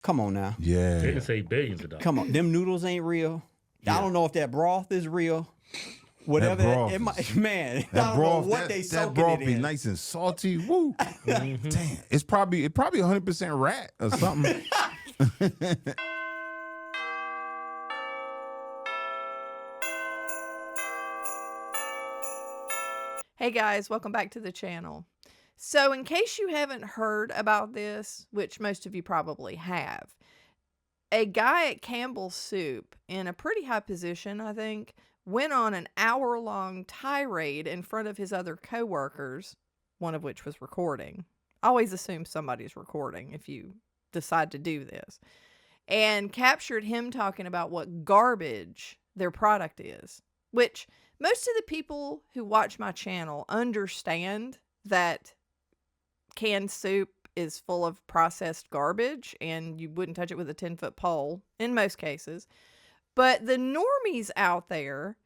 Come on now. Yeah. They can save billions of dollars. Come on. Them noodles ain't real. Yeah. I don't know if that broth is real. Whatever. broth It might, man, That I don't broth, know what they that soaking broth it be in. nice and salty. Woo. Damn. It's probably 100% rat or something. Hey guys, welcome back to the channel. So in case you haven't heard about this, which most of you probably have, a guy at Campbell Soup in a pretty high position, I think, went on an hour-long tirade in front of his other coworkers, one of which was recording. I always assume somebody's recording if you decide to do this. And captured him talking about what garbage their product is, which most of the people who watch my channel understand that canned soup is full of processed garbage and you wouldn't touch it with a 10-foot pole in most cases. But the normies out there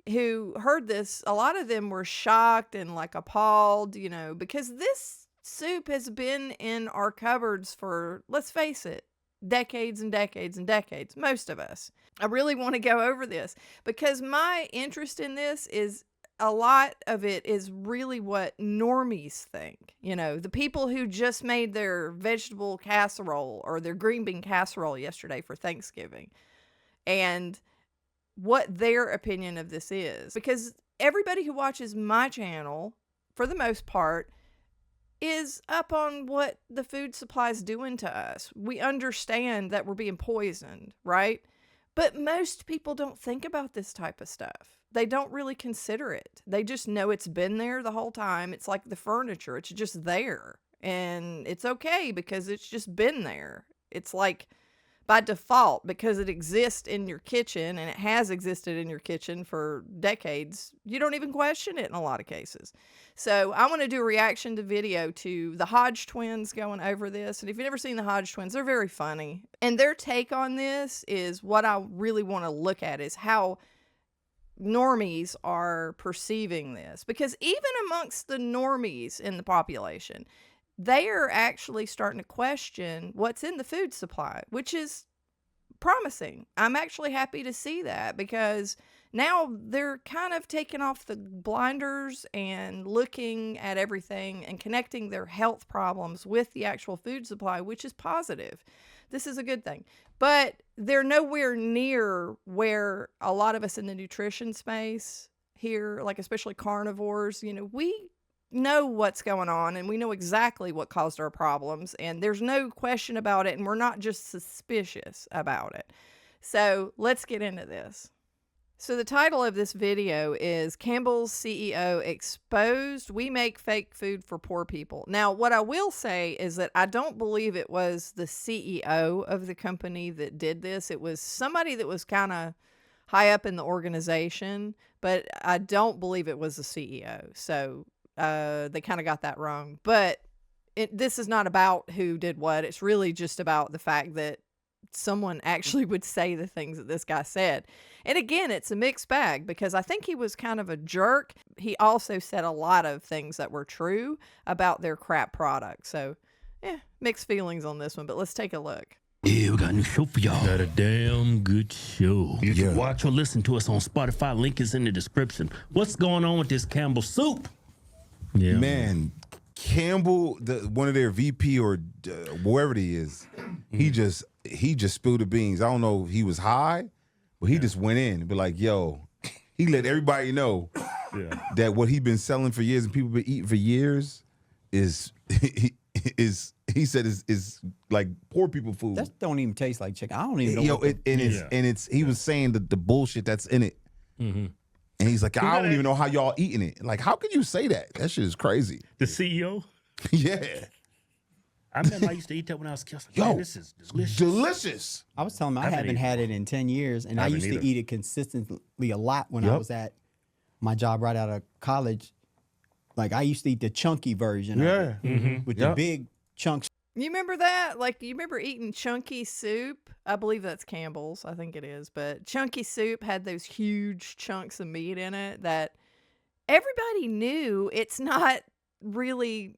who heard this, a lot of them were shocked and like appalled, you know, because this soup has been in our cupboards for, let's face it, decades and decades and decades, most of us. I really want to go over this because my interest in this is a lot of it is really what normies think. You know, the people who just made their vegetable casserole or their green bean casserole yesterday for Thanksgiving and what their opinion of this is. Because everybody who watches my channel, for the most part, is up on what the food supply is doing to us. We understand that we're being poisoned, right? But most people don't think about this type of stuff. They don't really consider it. They just know it's been there the whole time. It's like the furniture. It's just there. And it's okay because it's just been there. It's like by default, because it exists in your kitchen and it has existed in your kitchen for decades, you don't even question it in a lot of cases. So I want to do a reaction to video to the Hodgetwins going over this. And if you've never seen the Hodgetwins, they're very funny. And their take on this is what I really want to look at is how normies are perceiving this. Because even amongst the normies in the population, they are actually starting to question what's in the food supply, which is promising. I'm actually happy to see that because now they're kind of taking off the blinders and looking at everything and connecting their health problems with the actual food supply, which is positive. This is a good thing. But they're nowhere near where a lot of us in the nutrition space here, like especially carnivores, you know, we know what's going on and we know exactly what caused our problems and there's no question about it and we're not just suspicious about it. So let's get into this. So the title of this video is Campbell's CEO Exposed We Make Fake Food for Poor People. Now, what I will say is that I don't believe it was the CEO of the company that did this. It was somebody that was kind of high up in the organization, but I don't believe it was the CEO. So they kind of got that wrong. But this is not about who did what. It's really just about the fact that someone actually would say the things that this guy said. And again, it's a mixed bag because I think he was kind of a jerk. He also said a lot of things that were true about their crap product. So, yeah, mixed feelings on this one, but let's take a look. Yeah, we got a new show for y'all. Got a damn good show. You Yeah. can watch or listen to us on Spotify. Link is in the description. What's going on with this Campbell Soup? Yeah, Man, Campbell, one of their VP or wherever he is, he just spilled the beans. I don't know if he was high, but he just went in and be like, yo, he let everybody know that what he been selling for years and people been eating for years is he said is like poor people food. That don't even taste like chicken. I don't even know. Yo, what he was saying that the bullshit that's in it. And he's like, I don't even know how y'all eating it. Like, how could you say that? That shit is crazy. the CEO. Yeah. I remember I used to eat that when I was a kid. Yo, Man, this is delicious. Delicious. I was telling him I haven't haven't eaten had it in 10 years, and I haven't used to either. eat it consistently a lot when I Yep. was at my job right out of college. Like, I used to eat the chunky version Yeah. of it with the Yep. big chunks. You remember that? Like, you remember eating chunky soup? I believe that's Campbell's. I think it is. But chunky soup had those huge chunks of meat in it that everybody knew it's not really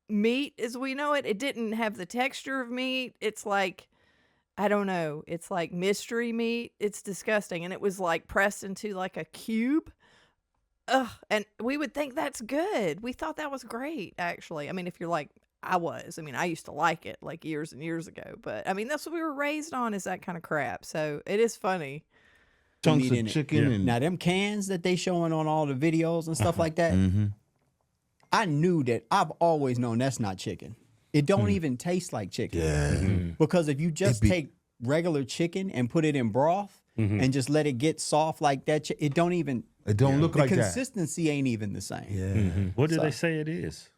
meat as we know it. It didn't have the texture of meat. It's like I don't know. It's like mystery meat. It's disgusting. And it was like pressed into like a cube. Ugh. And we would think that's good. We thought that was great, actually. I mean, if you're like, I was. I mean, I used to like it like years and years ago. But I mean, that's what we were raised on, is that kind of crap. So it is funny. Chunks meat in of it. chicken and Now them cans that they showing on all the videos and stuff like that, Mm-hmm. I knew that. I've always known that's not chicken. It don't even taste like chicken. yeah. Because if you just be- take regular chicken and put it in broth and just let it get soft like that, it don't even. It don't look The like that. consistency ain't even the same. Yeah. What did they say it is?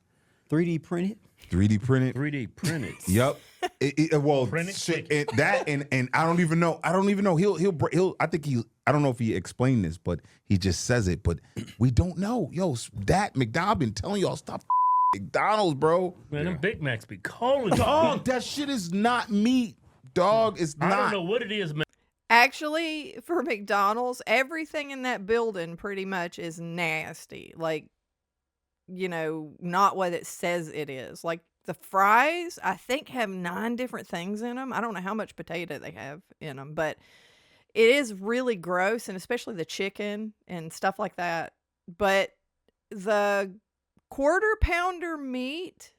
3D printed. 3D printed. 3D printed. Yep. Well, Printed shit, chicken. that and I don't even know. I don't even know. He'll. I think he. I don't know if he explained this, but he just says it. But we don't know. Yo, that McDonald's been telling y'all stop McDonald's, bro. Man, them Big Macs be calling. Dog, that shit is not meat. Dog, it's I not. don't know what it is, man. Actually, for McDonald's, everything in that building pretty much is nasty. Like, you know, not what it says it is. Like, the fries, I think, have 9 different things in them. I don't know how much potato they have in them, but it is really gross, and especially the chicken and stuff like that. But the quarter pounder meat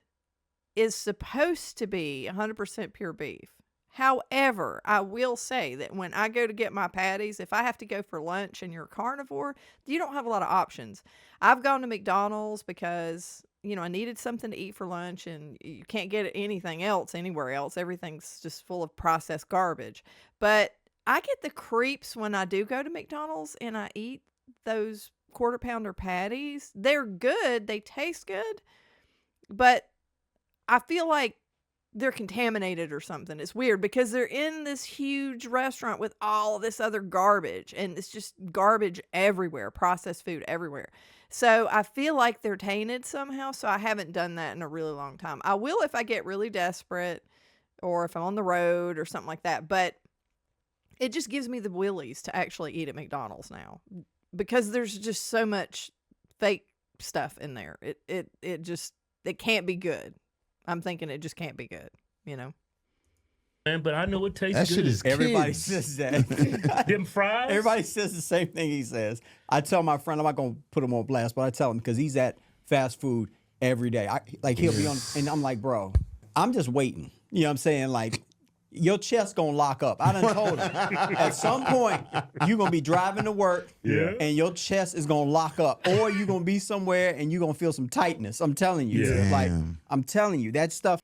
is supposed to be 100% pure beef. However, I will say that when I go to get my patties, if I have to go for lunch and you're a carnivore, you don't have a lot of options. I've gone to McDonald's because, you know, I needed something to eat for lunch, and you can't get anything else anywhere else. Everything's just full of processed garbage. But I get the creeps when I do go to McDonald's and I eat those quarter pounder patties. They're good. They taste good. But I feel like they're contaminated or something. It's weird because they're in this huge restaurant with all this other garbage, and it's just garbage everywhere, processed food everywhere. So I feel like they're tainted somehow. So I haven't done that in a really long time. I will if I get really desperate or if I'm on the road or something like that. But it just gives me the willies to actually eat at McDonald's now because there's just so much fake stuff in there. It can't be good. I'm thinking it just can't be good, you know? Man, but I know it tastes That good. shit is Everybody kids. says that. Them fries. Everybody says the same thing he says. I tell my friend, I'm not gonna put him on blast, but I tell him because he's at fast food every day. He'll be on, and I'm like, bro, I'm just waiting. You know what I'm saying? Like, your chest gonna lock up. I done told him at some point you gonna be driving to work, and your chest is gonna lock up, or you gonna be somewhere and you gonna feel some tightness. I'm telling you, Yeah. like I'm telling you that stuff.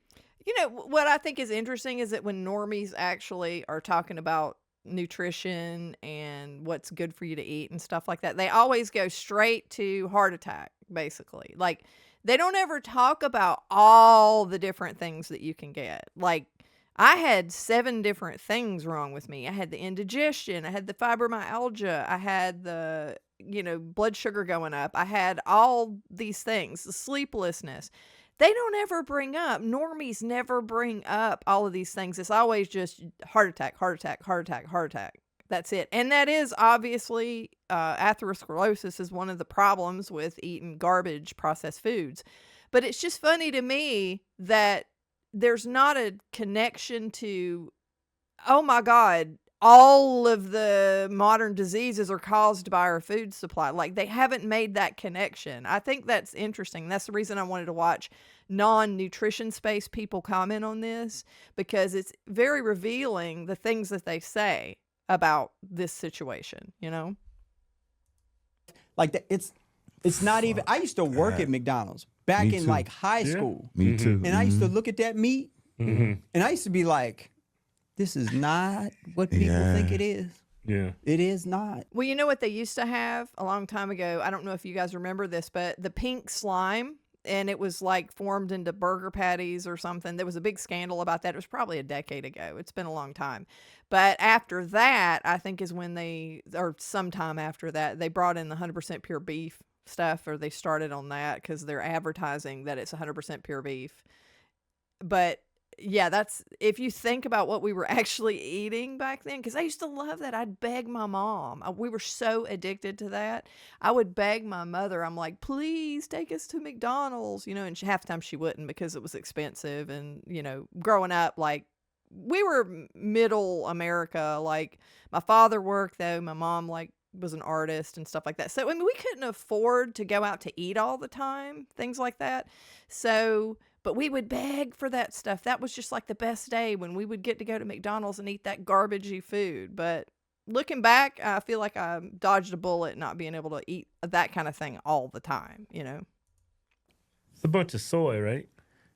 You know, what I think is interesting is that when normies actually are talking about nutrition and what's good for you to eat and stuff like that, they always go straight to heart attack, basically. Like, they don't ever talk about all the different things that you can get. Like, I had 7 different things wrong with me. I had the indigestion. I had the fibromyalgia. I had the, blood sugar going up. I had all these things, the sleeplessness. They don't ever bring up, normies never bring up all of these things. It's always just heart attack, heart attack, heart attack, heart attack. That's it. And that is obviously, atherosclerosis is one of the problems with eating garbage processed foods. But it's just funny to me that there's not a connection to, oh my God, all of the modern diseases are caused by our food supply. Like, they haven't made that connection. I think that's interesting. That's the reason I wanted to watch non-nutrition space people comment on this, because it's very revealing the things that they say about this situation, Like that, it's not even. I used to work at McDonald's back Me in too. like high school, Me too. and I used to look at that meat, and I used to be like, "This is not what people think it is. Yeah. It is not." Well, you know what they used to have a long time ago? I don't know if you guys remember this, but the pink slime, and it was like formed into burger patties or something. There was a big scandal about that. It was probably a decade ago. It's been a long time. But after that, I think is when or sometime after that, they brought in the 100% pure beef stuff, or they started on that because they're advertising that it's 100% pure beef. But yeah, that's, if you think about what we were actually eating back then, because I used to love that. I'd beg my mom. We were so addicted to that. I would beg my mother. I'm like, please take us to McDonald's, and half the time she wouldn't because it was expensive. And, growing up, like, we were middle America. Like my father worked though, my mom like was an artist and stuff like that. So I mean, we couldn't afford to go out to eat all the time, things like that. So, but we would beg for that stuff. That was just like the best day when we would get to go to McDonald's and eat that garbagey food. But looking back, I feel like I dodged a bullet not being able to eat that kind of thing all the time, you know? It's a bunch of soy, right?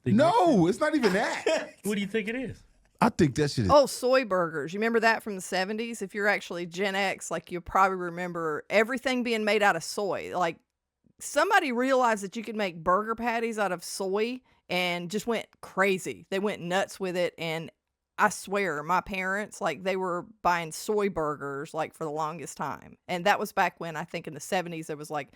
No, it's not even that. What do you think it is? I think that shit is. Oh, soy burgers. You remember that from the 70s? If you're actually Gen X, like you'll probably remember everything being made out of soy. Like somebody realized that you could make burger patties out of soy and just went crazy. They went nuts with it. And I swear, my parents, like they were buying soy burgers like for the longest time. And that was back when I think in the 70s, there was like,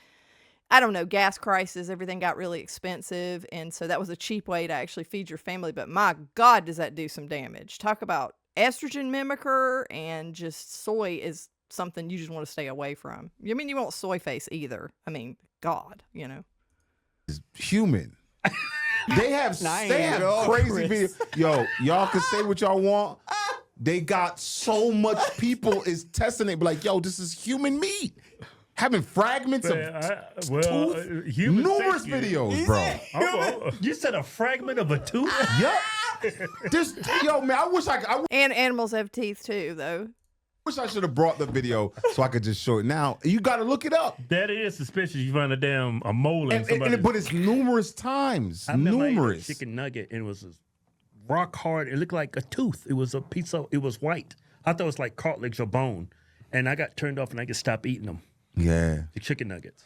I don't know, gas crisis, everything got really expensive. And so that was a cheap way to actually feed your family. But my God, does that do some damage. Talk about estrogen mimicker, and just soy is something you just want to stay away from. I mean, you won't soy face either. I mean, God, you know. Is human. They have Nah, I ain't crazy Chris. videos. Yo, y'all can say what y'all want. They got so much people is testing it, be like, yo, this is human meat. Having fragments of human numerous tissue. videos, bro. You said a fragment of a tooth? Yup. Yo, man, I wish And animals have teeth too, though. I should have brought the video so I could just show it. Now you got to look it up. That is suspicious. You find a mole in somebody. But it's numerous times. I remember I ate a Numerous. chicken nugget and it was rock hard. It looked like a tooth. It was a piece of. It was white. I thought it was like cartilage or bone, and I got turned off and I could stop eating them. Yeah. The chicken nuggets.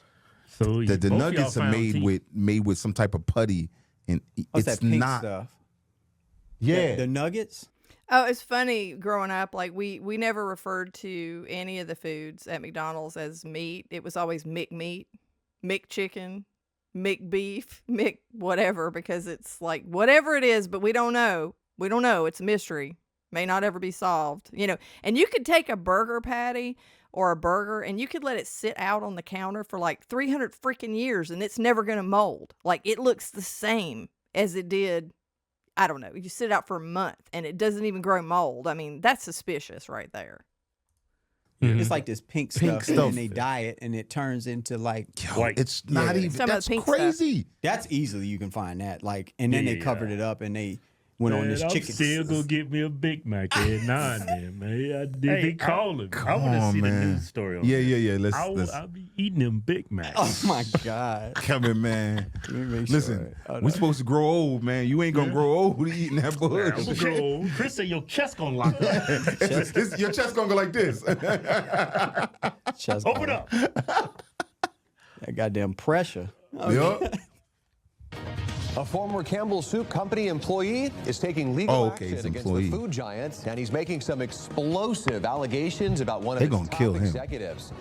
So The both of nuggets y'all are found teeth. made with some type of putty, and What's it's that pink not. stuff? Yeah. The nuggets? Oh, it's funny growing up. Like we never referred to any of the foods at McDonald's as meat. It was always McMeat, McChicken, McBeef, Mc whatever, because it's like whatever it is, but we don't know. We don't know. It's a mystery. May not ever be solved. You know, and you could take a burger patty or a burger and you could let it sit out on the counter for like 300 freaking years and it's never going to mold. Like it looks the same as it did. I don't know. You sit it out for a month and it doesn't even grow mold. I mean, that's suspicious right there. It's like this pink stuff, stuff. and they dye it, and it turns into like White. It's not Yeah. even. Some of the That's pink stuff. crazy. that's easily you can find that. Like, and then they Yeah. covered it up, and they went on Man, this I'm chicken. still gonna get me a Big Mac every now and then, man. I did be calling. I want to on, see the man. news story on Yeah, this. yeah, yeah. Let's I'll be eating them Big Macs. Oh my God! Kevin, man. Let me make Listen, sure. Oh, we're supposed to grow old, man. You ain't gonna grow old eating that I'm bush. gonna grow old. Chris said your chest gonna lock up. Your chest gonna go like this. Chest Open bone. up. That goddamn pressure. Yup. A former Campbell Soup Company employee is taking legal Oh, okay, action he's against employee. the food giant, and he's making some explosive allegations about one of They its gonna top kill him. executives.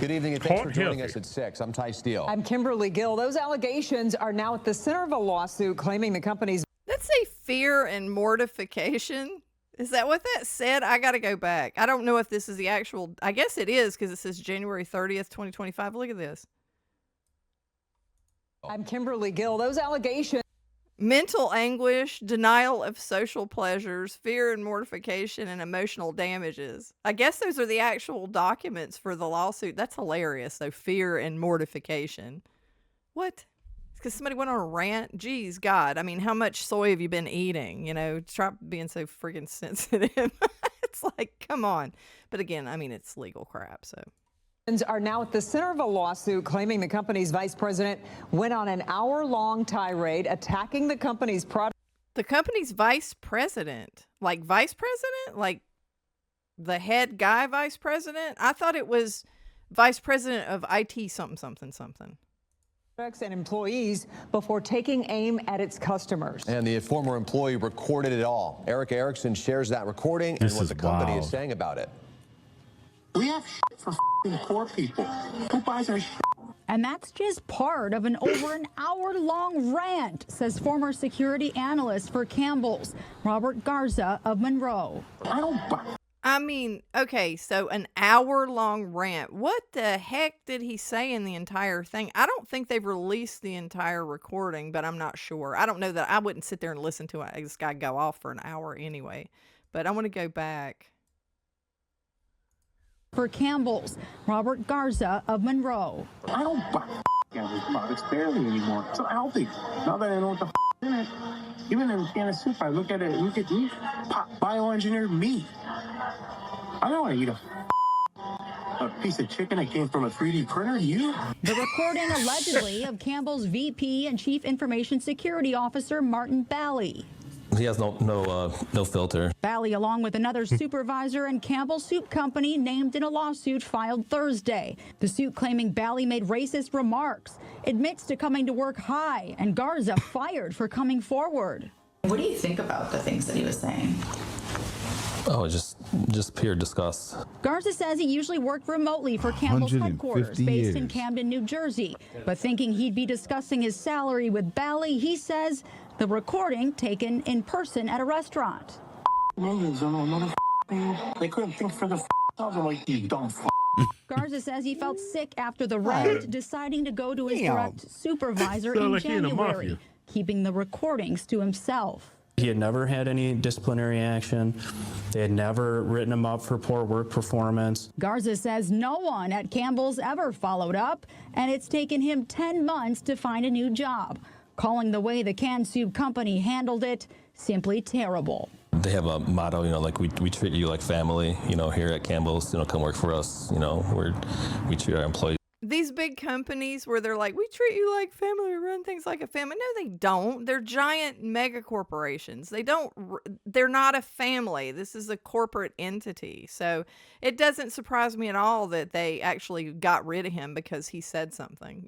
Good evening, and thanks for Heart joining healthy. us at 6. I'm Ty Steele. I'm Kimberly Gill. Those allegations are now at the center of a lawsuit claiming the company's Let's say fear and mortification. Is that what that said? I got to go back. I don't know if this is the actual. I guess it is because it says January 30th, 2025. Look at this. I'm Kimberly Gill. Those allegations Mental anguish, denial of social pleasures, fear and mortification, and emotional damages. I guess those are the actual documents for the lawsuit. That's hilarious, though. Fear and mortification. What? Because somebody went on a rant? Geez, God. I mean, how much soy have you been eating? You know, stop being so freaking sensitive. It's like, come on. But again, I mean, it's legal crap, so. are now at the center of a lawsuit claiming the company's vice president went on an hour-long tirade attacking the company's product. The company's vice president? Like vice president? Like the head guy vice president? I thought it was vice president of IT something, something, something. And employees before taking aim at its customers. And the former employee recorded it all. Eric Erickson shares that recording and This what is the company wild. is saying about it. We have shit for f***ing poor people. Who buys our shit? And that's just part of an over an hour-long rant, says former security analyst for Campbell's, Robert Garza of Monroe. I don't buy. I mean, okay, so an hour-long rant. What the heck did he say in the entire thing? I don't think they've released the entire recording, but I'm not sure. I don't know that I wouldn't sit there and listen to this guy go off for an hour anyway. But I want to go back. For Campbell's, Robert Garza of Monroe. I don't buy Campbell's products barely anymore. It's so healthy. Now that I know what the in it, even in a can of soup, I look at it. Look at me, bioengineered meat. I don't want to eat a piece of chicken that came from a 3D printer. You? The recording allegedly of Campbell's VP and Chief Information Security Officer Martin Bally. He has no filter. Bally, along with another supervisor and Campbell Soup Company, named in a lawsuit filed Thursday. The suit claiming Bally made racist remarks, admits to coming to work high, and Garza fired for coming forward. What do you think about the things that he was saying? Oh, just pure disgust. Garza says he usually worked remotely for Campbell's headquarters based in Camden, New Jersey. But thinking he'd be discussing his salary with Bally, he says the recording taken in person at a restaurant. They couldn't think for themselves. I'm like, you dumb Garza says he felt sick after the rant, deciding to go to his direct supervisor in January, keeping the recordings to himself. He had never had any disciplinary action. They had never written him up for poor work performance. Garza says no one at Campbell's ever followed up, and it's taken him 10 months to find a new job, calling the way the canned soup company handled it simply terrible. They have a motto, like we treat you like family, here at Campbell's, come work for us, we treat our employees. These big companies where they're like, we treat you like family, we run things like a family. No, they don't. They're giant mega corporations. They're not a family. This is a corporate entity. So it doesn't surprise me at all that they actually got rid of him because he said something,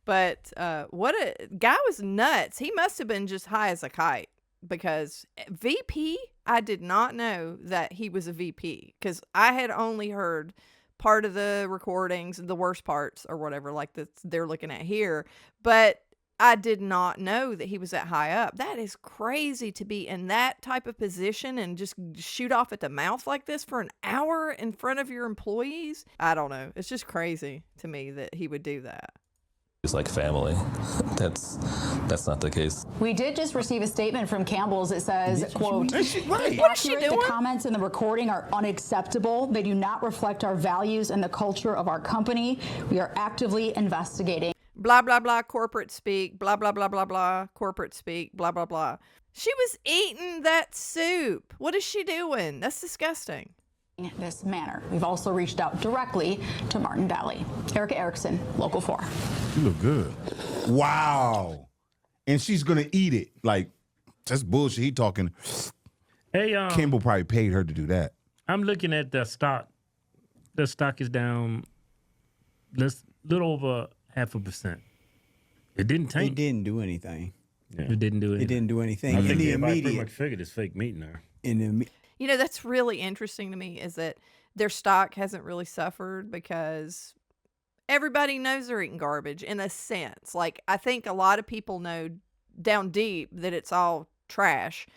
But what a guy was nuts. He must have been just high as a kite because VP, I did not know that he was a VP because I had only heard part of the recordings, the worst parts or whatever, like they're looking at here. But I did not know that he was that high up. That is crazy to be in that type of position and just shoot off at the mouth like this for an hour in front of your employees. I don't know. It's just crazy to me that he would do that. It's like family. That's not the case. We did just receive a statement from Campbell's that says, quote, What is she doing? The comments in the recording are unacceptable. They do not reflect our values and the culture of our company. We are actively investigating. Blah, blah, blah, corporate speak, blah, blah, blah, blah, blah, corporate speak, blah, blah, blah. She was eating that soup. What is she doing? That's disgusting. This manner. We've also reached out directly to Martin Bally. Erica Erickson, Local 4. You look good. Wow. And she's going to eat it. Like, that's bullshit. He talking. Hey, Campbell probably paid her to do that. I'm looking at the stock. The stock is down little over 0.5%. It didn't tank. It didn't do anything. Yeah. It didn't do anything. It didn't do anything. I think In the everybody pretty immediate. much figured it's fake meat now. That's really interesting to me is that their stock hasn't really suffered because everybody knows they're eating garbage in a sense. Like, I think a lot of people know down deep that it's all trash,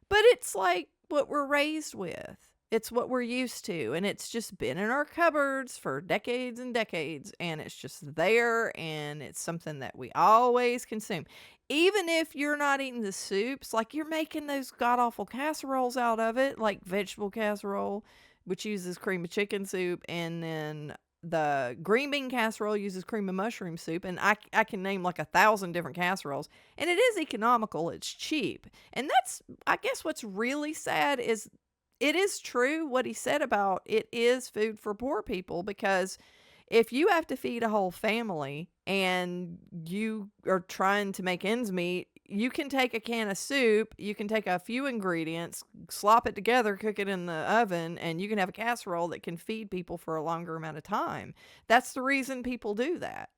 but it's like what we're raised with. It's what we're used to, and it's just been in our cupboards for decades and decades, and it's just there, and it's something that we always consume. Even if you're not eating the soups, like you're making those god-awful casseroles out of it, like vegetable casserole, which uses cream of chicken soup, and then the green bean casserole uses cream of mushroom soup, and I can name like 1,000 different casseroles, and it is economical, it's cheap. And that's, I guess what's really sad is it is true what he said about it is food for poor people, because if you have to feed a whole family and you are trying to make ends meet, you can take a can of soup, you can take a few ingredients, slop it together, cook it in the oven, and you can have a casserole that can feed people for a longer amount of time. That's the reason people do that.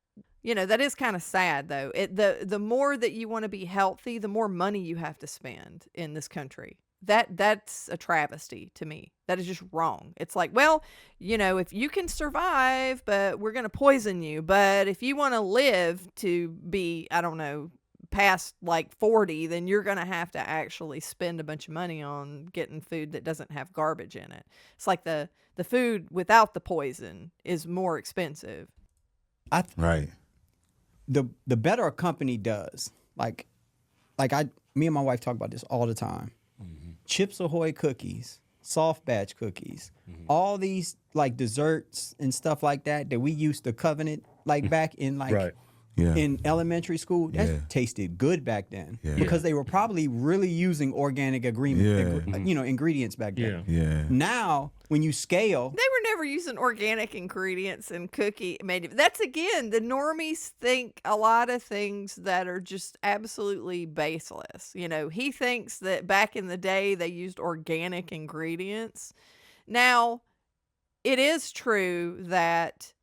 That is kind of sad, though. The more that you want to be healthy, the more money you have to spend in this country. That's a travesty to me. That is just wrong. It's like, well, if you can survive, but we're going to poison you. But if you want to live to be, I don't know, past like 40, then you're going to have to actually spend a bunch of money on getting food that doesn't have garbage in it. It's like the food without the poison is more expensive. Right. The better a company does, me and my wife talk about this all the time. Chips Ahoy cookies, soft batch cookies, all these like desserts and stuff like that we used to covenant like back in like in elementary school, that tasted good back then because they were probably really using organic ingredients back then. Now, when you scale, They were never using organic ingredients in cookie made. That's again, the normies think a lot of things that are just absolutely baseless. You know, he thinks that back in the day they used organic ingredients. Now, it is true that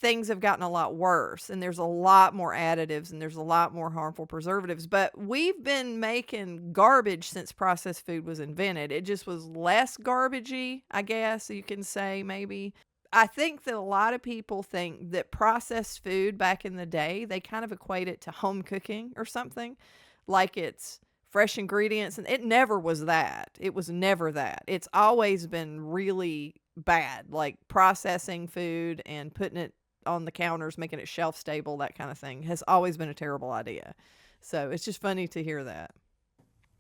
things have gotten a lot worse and there's a lot more additives and there's a lot more harmful preservatives, but we've been making garbage since processed food was invented. It just was less garbagey, I guess you can say, maybe. I think that a lot of people think that processed food back in the day, they kind of equate it to home cooking or something, like it's fresh ingredients, and it never was that. It was never that. It's always been really bad, like processing food and putting it on the counters, making it shelf stable, that kind of thing has always been a terrible idea. So it's just funny to hear that.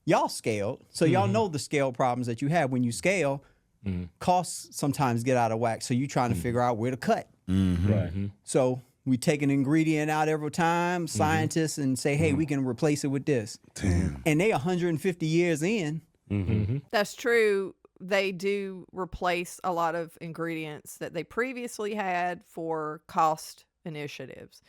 y'all scaled, so y'all know the scale problems that you have. When you scale, costs sometimes get out of whack, so you're trying to figure out where to cut. So we take an ingredient out every time, scientists, and say, hey, we can replace it with this. And they 150 years in. That's true. They do replace a lot of ingredients that they previously had for cost initiatives.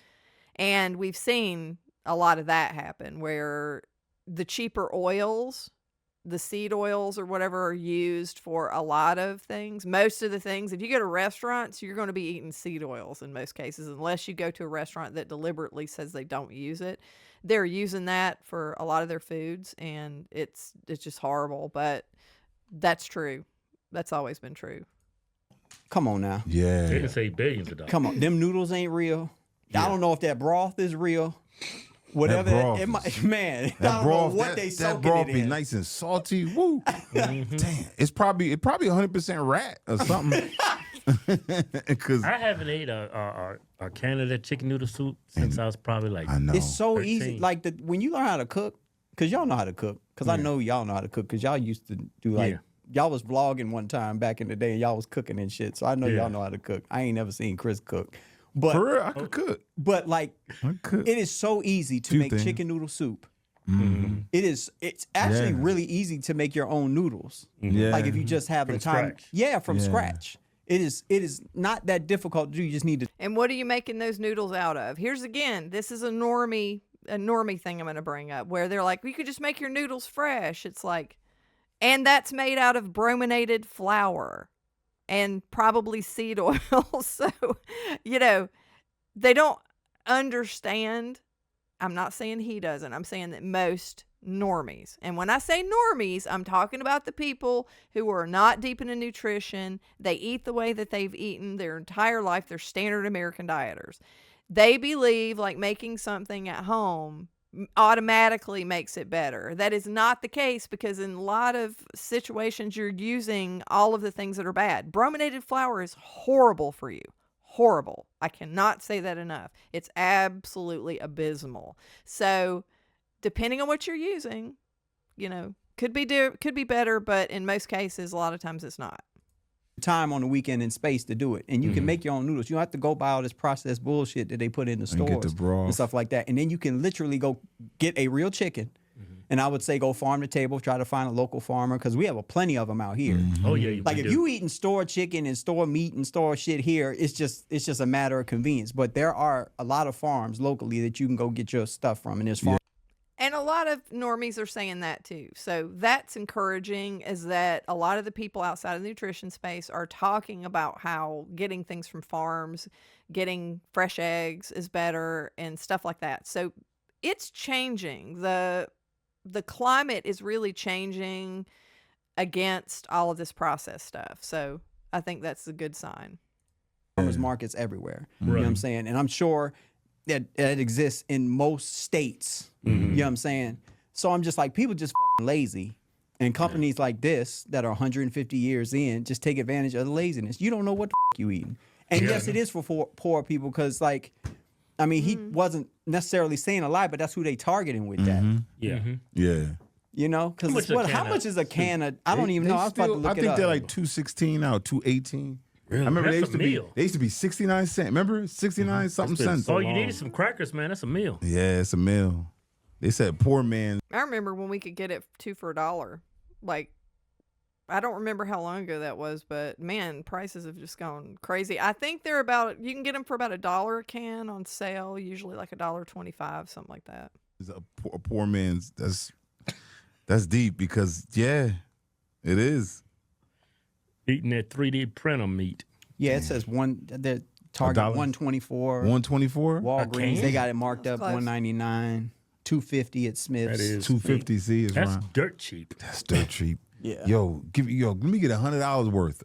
And we've seen a lot of that happen where the cheaper oils, the seed oils or whatever, are used for a lot of things. Most of the things, if you go to restaurants, you're going to be eating seed oils in most cases, unless you go to a restaurant that deliberately says they don't use it. They're using that for a lot of their foods, and it's just horrible. But that's true. That's always been true. Come on now. Yeah. They can save billions of dollars. Come on. Them noodles ain't real. I don't know if that broth is real. Whatever That broth it might, man. That I don't broth, know what they that soaking broth it be in. nice and salty. Woo. Damn. It's probably 100% rat or something. Cause I haven't ate a Canada chicken noodle soup since I was probably like, I know. It's so 13. easy. Like when you learn how to cook, because y'all know how to cook. Because I know y'all know how to cook. Because y'all used to do like y'all was vlogging one time back in the day, and y'all was cooking and shit. So I know y'all know how to cook. I ain't never seen Chris cook. But For real, I could cook. But like, it is so easy to make things. chicken noodle soup. It's actually really easy to make your own noodles. Like if you just have the time. scratch. Yeah, from scratch. It is not that difficult to do. You just need to. And what are you making those noodles out of? Here's again, this is a normie thing I'm going to bring up, where they're like, you could just make your noodles fresh. It's like, and that's made out of brominated flour and probably seed oil. So, you know, they don't understand. I'm not saying he doesn't. I'm saying that most normies, and when I say normies, I'm talking about the people who are not deep into nutrition. They eat the way that they've eaten their entire life. They're standard American dieters. They believe like making something at home automatically makes it better. That is not the case, because in a lot of situations you're using all of the things that are bad. Brominated flour is horrible for you. Horrible. I cannot say that enough. It's absolutely abysmal. So depending on what you're using, you know, could be better, but in most cases, a lot of times it's not. Time on the weekend and space to do it, and you can make your own noodles. You don't have to go buy all this processed bullshit that they put in the stores get the broth. and stuff like that. And then you can literally go get a real chicken, and I would say go farm to table, try to find a local farmer, because we have plenty of them out here. oh yeah, Like if you eating store chicken and store meat and store shit here, it's just a matter of convenience. But there are a lot of farms locally that you can go get your stuff from, and there's farms. And a lot of normies are saying that too. So that's encouraging, is that a lot of the people outside of the nutrition space are talking about how getting things from farms, getting fresh eggs is better and stuff like that. So it's changing. The climate is really changing against all of this processed stuff. So I think that's a good sign. Farmers markets everywhere. You know what I'm saying? And I'm sure that exists in most states. You know what I'm saying? So I'm just like, people just fucking lazy. And companies like this that are 150 years in just take advantage of the laziness. You don't know what the fuck you eating. And yes, it is for poor people, because like, I mean, he wasn't necessarily saying a lie, but that's who they targeting with that. yeah. Yeah. You know, because how much is a can of? I don't even know. I was about to look it up. I think they're like $2.16 now, $2.18. Really? I remember That's they used to be 69 cents. Remember 69 something cents. Oh, you needed some crackers, man. That's a meal. Yeah, it's a meal. They said poor man. I remember when we could get it 2 for $1. Like, I don't remember how long ago that was, but man, prices have just gone crazy. I think they're you can get them for about $1 a can on sale, usually like $1.25, something like that. It's a poor man's. That's deep because it is. Eating that 3D printer meat. Yeah, it says the Target $1.24. $1.24. Walgreens, they got it marked up $1.99. $2.50 at Smith's. That is $2.50. See, that's Ron. dirt cheap. That's dirt cheap. Yeah. Let me get $100 worth.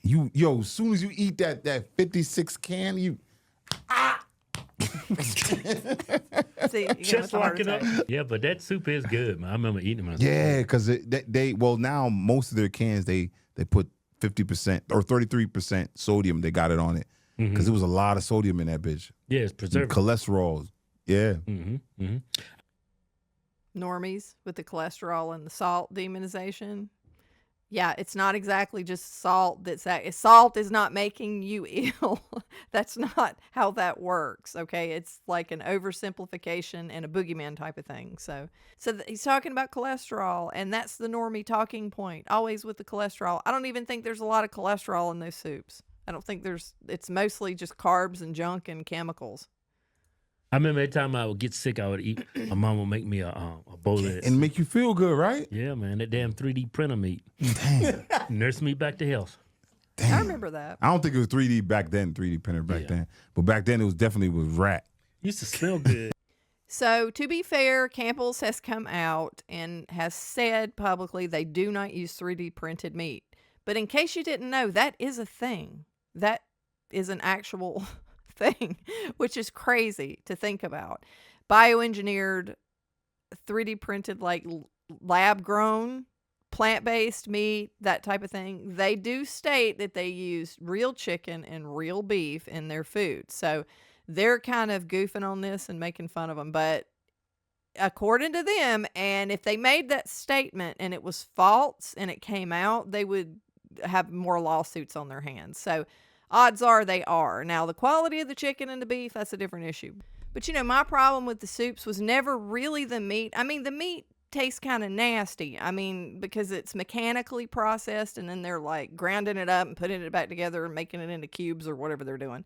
As soon as you eat that 56 can, See, just lock it up. Yeah, but that soup is good, man. I remember eating them. Yeah, because now most of their cans they put 50% or 33% sodium. They got it on it because there was a lot of sodium in that bitch. Yeah, it's preserved. Cholesterol. Yeah. Normies with the cholesterol and the salt demonization. Yeah, it's not exactly just salt. Salt is not making you ill. That's not how that works, okay? It's like an oversimplification and a boogeyman type of thing. So he's talking about cholesterol, and that's the normie talking point, always with the cholesterol. I don't even think there's a lot of cholesterol in those soups. I don't think it's mostly just carbs and junk and chemicals. I remember every time I would get sick, I would eat. My mom would make me a bowl of it. And make you feel good, right? Yeah, man, that damn 3D printer meat. Damn. Nurse me back to health. Damn. I remember that. I don't think it was 3D back then, 3D printer back then. But back then it was definitely with rat. Used to smell good. So, to be fair, Campbell's has come out and has said publicly they do not use 3D printed meat. But in case you didn't know, that is a thing. That is an actual thing, which is crazy to think about. Bioengineered, 3D printed, like lab grown, plant-based meat, that type of thing. They do state that they use real chicken and real beef in their food. So they're kind of goofing on this and making fun of them. But according to them, and if they made that statement and it was false and it came out, they would have more lawsuits on their hands. So odds are they are. Now, the quality of the chicken and the beef, that's a different issue. But, my problem with the soups was never really the meat. I mean, the meat tastes kind of nasty. I mean, because it's mechanically processed and then they're like grinding it up and putting it back together and making it into cubes or whatever they're doing.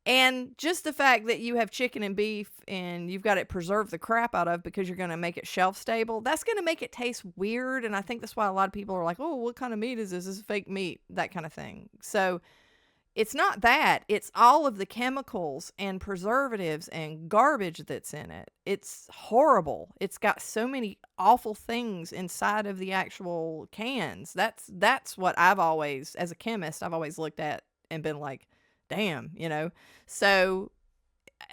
And just the fact that you have chicken and beef and you've got it preserved the crap out of because you're going to make it shelf stable, that's going to make it taste weird. And I think that's why a lot of people are like, oh, what kind of meat is this? This is fake meat, that kind of thing. So it's not that. It's all of the chemicals and preservatives and garbage that's in it. It's horrible. It's got so many awful things inside of the actual cans. That's what I've always, as a chemist, I've always looked at and been like, damn, So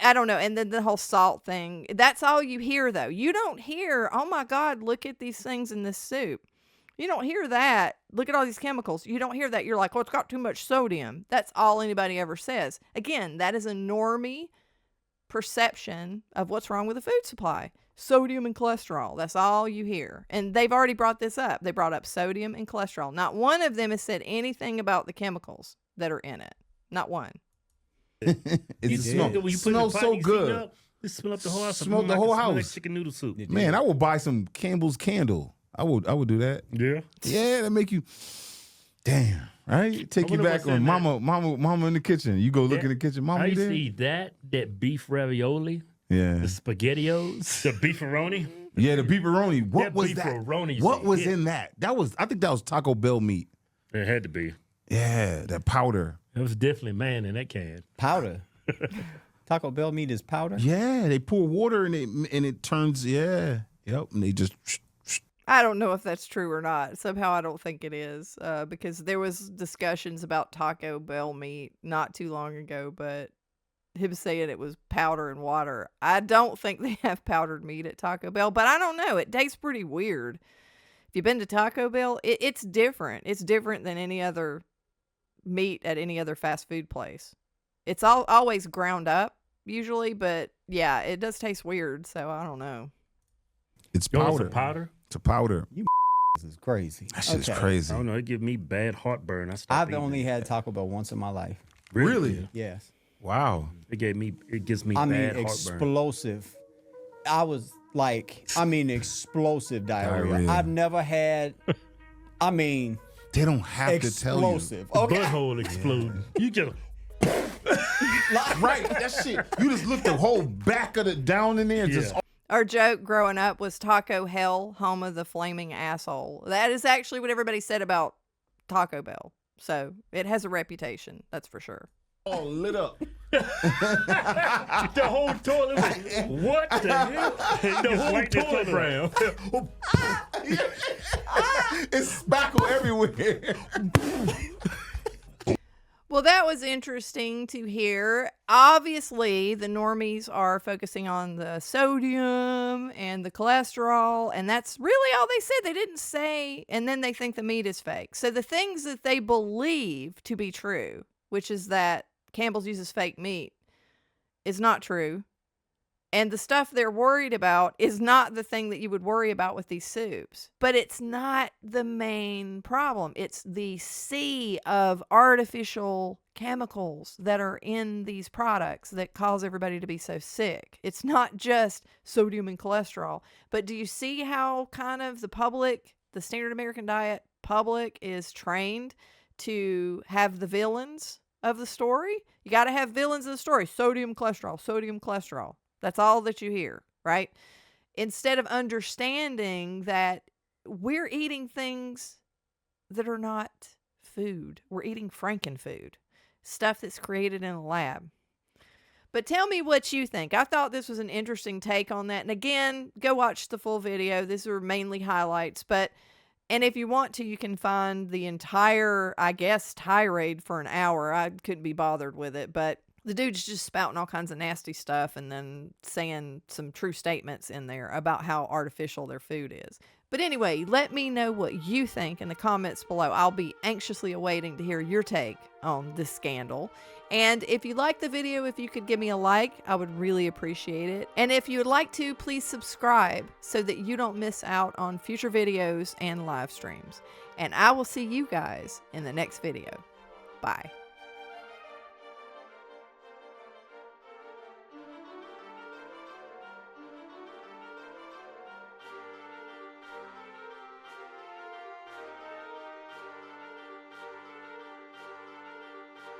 I don't know. And then the whole salt thing, that's all you hear though. You don't hear, oh my God, look at these things in this soup. You don't hear that. Look at all these chemicals. You don't hear that. You're like, oh, it's got too much sodium. That's all anybody ever says. Again, that is a normie perception of what's wrong with the food supply. Sodium and cholesterol. That's all you hear. And they've already brought this up. They brought up sodium and cholesterol. Not one of them has said anything about the chemicals that are in it. Not one. It smells so good. It smell up the whole house. Smell the whole house. Like chicken noodle soup. Man, I would buy some Campbell's candle. I would do that. Yeah. Yeah, that make you damn, right? Take you back on mama in the kitchen. You go look in the kitchen. Mama, I you used there? to eat that beef ravioli. Yeah. The SpaghettiOs. The beefaroni. Yeah, the beefaroni. What was that? Beefaroni. What was in that? I think that was Taco Bell meat. It had to be. Yeah, that powder. It was definitely man in that can. Powder. Taco Bell meat is powder? Yeah, they pour water in it and it turns, Yep. And they just I don't know if that's true or not. Somehow I don't think it is, because there was discussions about Taco Bell meat not too long ago, but him saying it was powder and water. I don't think they have powdered meat at Taco Bell, but I don't know. It tastes pretty weird. If you've been to Taco Bell, it's different. It's different than any other meat at any other fast food place. It's always ground up usually, but yeah, it does taste weird, so I don't know. It's Yo, powder. it's a powder? It's a powder. This is crazy. That shit's Okay. crazy. I don't know. It give me bad heartburn. I've only had Taco Bell once in my life. Really? Yes. Wow. It gives me I mean, bad heartburn. explosive. I was like, explosive diarrhea. Diarrhea. I've never had, They don't have to tell you. explosive. The Okay. butthole exploding. You just Right. That shit. You just look the whole back of it down in there. Just Our joke growing up was Taco Hell, home of the flaming asshole. That is actually what everybody said about Taco Bell. So it has a reputation, that's for sure. all lit up. the whole toilet was, what the hell? The whole toilet brown. It's spackle everywhere. Well, that was interesting to hear. Obviously, the normies are focusing on the sodium and the cholesterol, and that's really all they said. They didn't say, and then they think the meat is fake. So the things that they believe to be true, which is that Campbell's uses fake meat, is not true. And the stuff they're worried about is not the thing that you would worry about with these soups. But it's not the main problem. It's the sea of artificial chemicals that are in these products that cause everybody to be so sick. It's not just sodium and cholesterol. But do you see how kind of the public, the standard American diet public, is trained to have the villains of the story? You got to have villains of the story. Sodium, cholesterol, sodium, cholesterol. That's all that you hear, right? Instead of understanding that we're eating things that are not food. We're eating frankenfood, stuff that's created in a lab. But tell me what you think. I thought this was an interesting take on that. And again, go watch the full video. These are mainly highlights. And if you want to, you can find the entire, I guess, tirade for an hour. I couldn't be bothered with it, but the dude's just spouting all kinds of nasty stuff and then saying some true statements in there about how artificial their food is. But anyway, let me know what you think in the comments below. I'll be anxiously awaiting to hear your take on this scandal. And if you like the video, if you could give me a like, I would really appreciate it. And if you would like to, please subscribe so that you don't miss out on future videos and live streams. And I will see you guys in the next video. Bye.